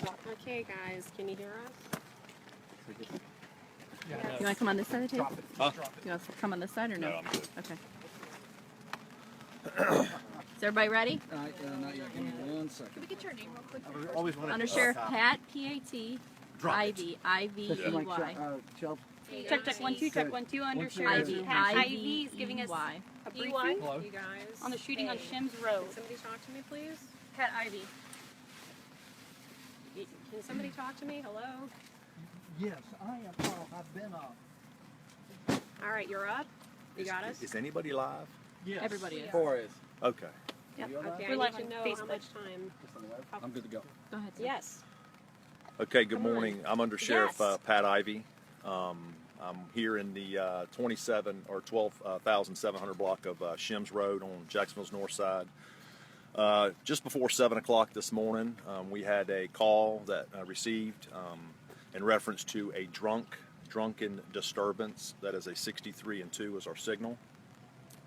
Okay, guys, can you hear us? Yeah, Yes. You want to come on this side of the table? Huh? You want to come on this side or no? No, I'm good. Okay. Is everybody ready? Not yet. Give me 1 second. Can we get your name real quick? I always wanted Under to Sheriff Pat, P-A-T, Ivy, I-V-E-Y. Check 1 2 check 1 2 under Ivy, Sheriff Pat Ivy is giving us I-V-E-Y. a briefing You guys. on the shooting on Hey, Shims Road. Can somebody talk to me, please? Pat Ivy. Can somebody talk to me? Hello? Yes, I am. I've been up. All right, you're up. You got us? Is anybody live? Yes. Everybody is. Four is. Okay. Yep. Okay, We're I live need to on know how Facebook. much time. I'm good to go. Go ahead. Sir. Yes. Okay, good Come on. morning. I'm Under Sheriff Yes. Pat Ivy. I'm here in the 12,700 block of Shims Road on Jacksonville's north side. Just before 7 o'clock this morning, we had a call that I received in reference to a drunken disturbance. That is a 63 and 2 is our signal.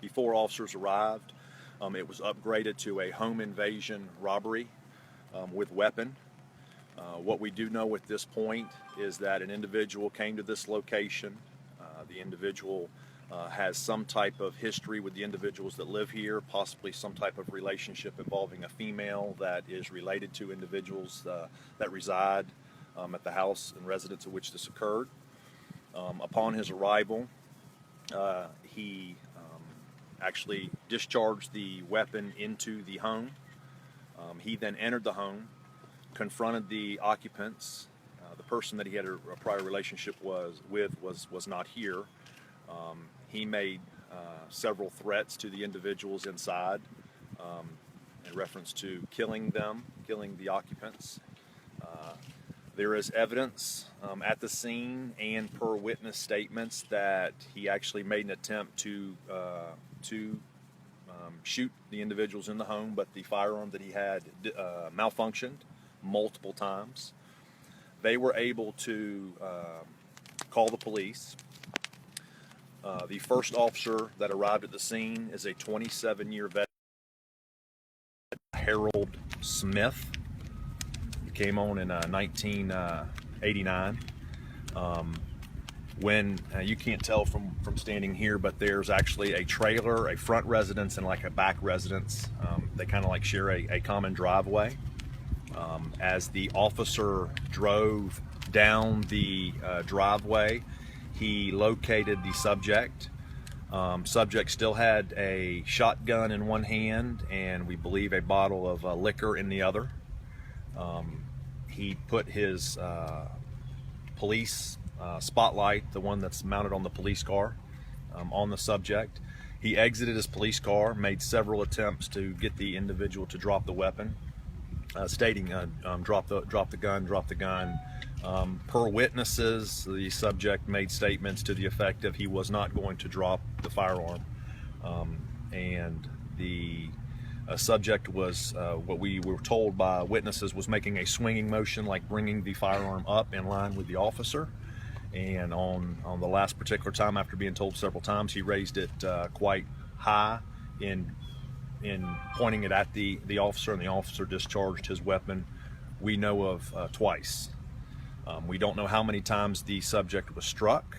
Before officers arrived, it was upgraded to a home invasion robbery with weapon. What we do know at this point is that an individual came to this location. The individual has some type of history with the individuals that live here, possibly some type of relationship involving a female that is related to individuals that reside at the house and residence at which this occurred. Upon his arrival, he actually discharged the weapon into the home. He then entered the home, confronted the occupants. The person that he had a prior relationship was not here. He made several threats to the individuals inside in reference to killing the occupants. There is evidence at the scene and per witness statements that he actually made an attempt to shoot the individuals in the home, but the firearm that he had malfunctioned multiple times. They were able to call the police. The first officer that arrived at the scene is a 27-year veteran, Harold Smith. He came on in 1989. When you can't tell from standing here, but there's actually a trailer, a front residence, and like a back residence. They kind of like share a common driveway. As the officer drove down the driveway, he located the subject. Subject still had a shotgun in one hand and we believe a bottle of liquor in the other. He put his police spotlight, the one that's mounted on the police car, on the subject. He exited his police car, made several attempts to get the individual to drop the weapon, stating drop the gun. Per witnesses, the subject made statements to the effect of he was not going to drop the firearm, and the subject was, what we were told by witnesses, was making a swinging motion, like bringing the firearm up in line with the officer. And on the last particular time, after being told several times, he raised it quite high in pointing it at the officer, and the officer discharged his weapon, we know of, twice. We don't know how many times the subject was struck.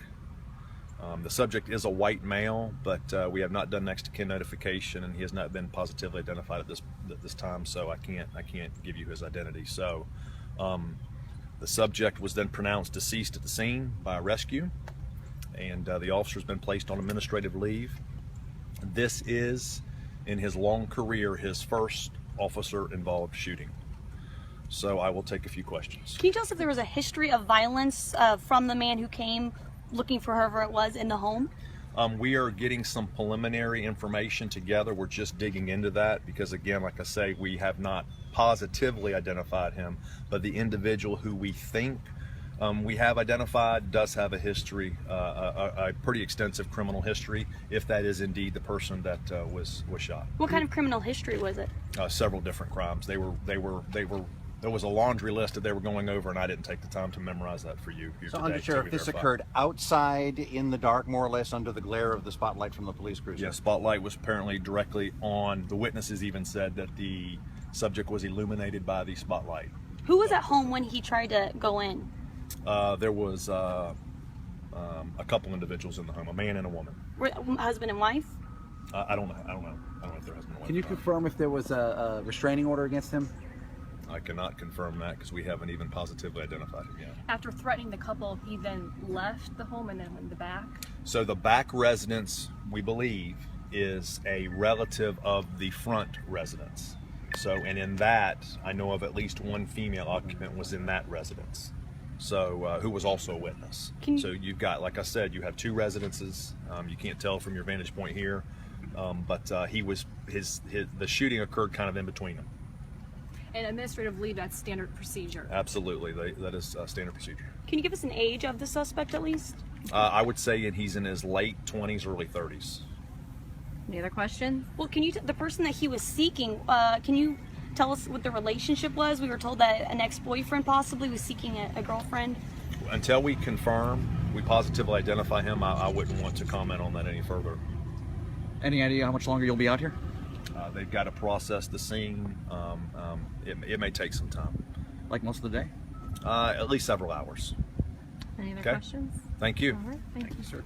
The subject is a white male, but we have not done next of kin notification, and he has not been positively identified at this time, so I can't give you his identity. So the subject was then pronounced deceased at the scene by rescue, and the officer's been placed on administrative leave. This is, in his long career, his first officer-involved shooting. So I will take a few questions. Can you tell us if there was a history of violence from the man who came looking for whoever it was in the home? We are getting some preliminary information together. We're just digging into that because, again, like I say, we have not positively identified him, but the individual who we think we have identified does have a history, a pretty extensive criminal history, if that is indeed the person that was shot. What kind of criminal history was it? Several different crimes. There was a laundry list that they were going over, and I didn't take the time to memorize that for you. So, Under Sheriff, this occurred outside in the dark, more or less under the glare of the spotlight from the police cruiser? Yeah, spotlight was apparently directly on. The witnesses even said that the subject was illuminated by the spotlight. Who was at home when he tried to go in? There was a couple individuals in the home, a man and a woman. Husband and wife? I don't know. I don't know if they're husband and wife. Can you confirm if there was a restraining order against him? I cannot confirm that because we haven't even positively identified him yet. After threatening the couple, he then left the home and then went in the back. So the back residence, we believe, is a relative of the front residence. So, and in that, I know of at least one female occupant was in that residence. So, who was also a witness. So you've got, like I said, you have two residences. You can't tell from your vantage point here, but the shooting occurred kind of in between them. And administrative leave, that's standard procedure. Absolutely, that is standard procedure. Can you give us an age of the suspect at least? I would say he's in his late 20s, early 30s. Any other questions? Well, can you, the person that he was seeking, can you tell us what the relationship was? We were told that an ex-boyfriend possibly was seeking a girlfriend. Until we positively identify him, I wouldn't want to comment on that any further. Any idea how much longer you'll be out here? They've got to process the scene. It may take some time. Like most of the day? At least several hours. Any other Okay. questions? Thank you. All right, thank you. Sir.